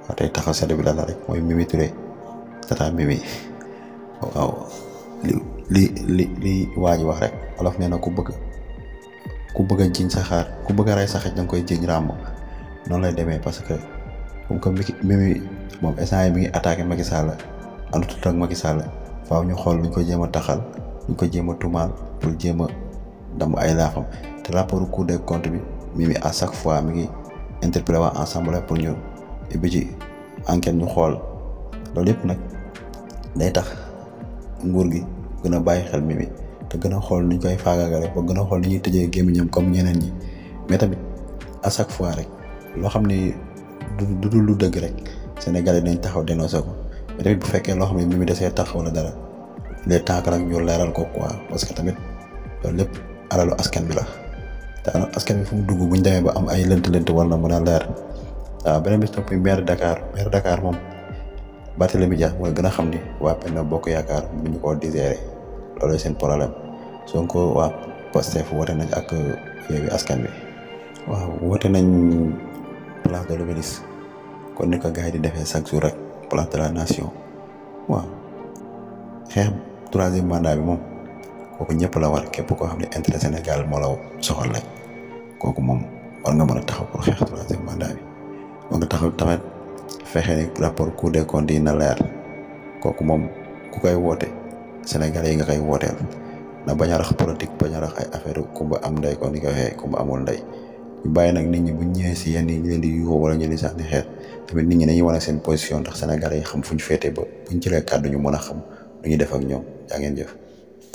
waaw tey taxaw seetlu bi la rek mooy Mimi Touré tata Mimi waaw li waa ji wax rek olof nee na ku bëgg a jiñ sa xaar ku bëgg a rey sa xaj da nga koy jiñ ràmm noonu lay demee parce que comme que Mimi moom instant yi mi ngi attaqué Macky Sall àndutut ak Macky Sall faaw ñu xool luñ ko jéem a taxal luñ ko jéem a tumaal pour jéem a damm ay laafam te rapport Cour des comptes bi Mimi à chaque fois mi ngi interpellé waa ensemble pour ñu ubbi ci enquête ñu xool loolu yëpp nag day tax nguur gi gën a bàyyi xel Mimi te gën a xool nuñ koy faagaagale ba gën a xool ni ñuy tëjee gémmiñam comme ñeneen ñi mais tamit à chaque fois rek loo xam ni du lu dëgg rek Sénégalais dañ taxaw dénoncé ko mais tamit bu fekkee loo xam ne Mimi desee tax wala dara les temps que nag ñu leeral ko quoi parce que tamit loolu lépp alalu askan bi la te alalu askan bi fu mu dugg buñ demee ba am ay lënt-lënt war na mën a leer waaw beneen bi topp maire Dakar moom Barthélémy Dias mooy gën a xam ni waa Benno Bokk Yaakaar bu ñu koo digérer loolu seen problème Sonko waa Pastef woote nañ ak Yewwi Askan Wi waaw woote nañ place de l'Obélisque kon ni ko gars yi di defee chaque jour rek place de la nation waaw xeex troisième mandat bi moom kooku ñëpp la war képp koo xam ne intérêt Sénégal moo la soxal rek kooku moom war nga mën a taxaw pour xeex troisième mandat bi war nga taxaw tamit fexe ni rapport Cour des comptes yi na leer kooku moom ku koy woote Sénégalais yi nga koy wooteel na bañ a rax politique bañ a rax ay affaire kumba am ndey kon ni ko waxee kumba amul ndey ñu bàyyi nag nit ñi buñ ñëwee si yenn yi ñu leen di yuuxoo wala ñu di sànni xeer tamit nit ñi dañuy wane seen position ndax Sénégalais yi xam fuñ féetee ba buñ jëlee kàddu ñu mën a xam lu ñuy def ak ñoom yaa ngeen jëf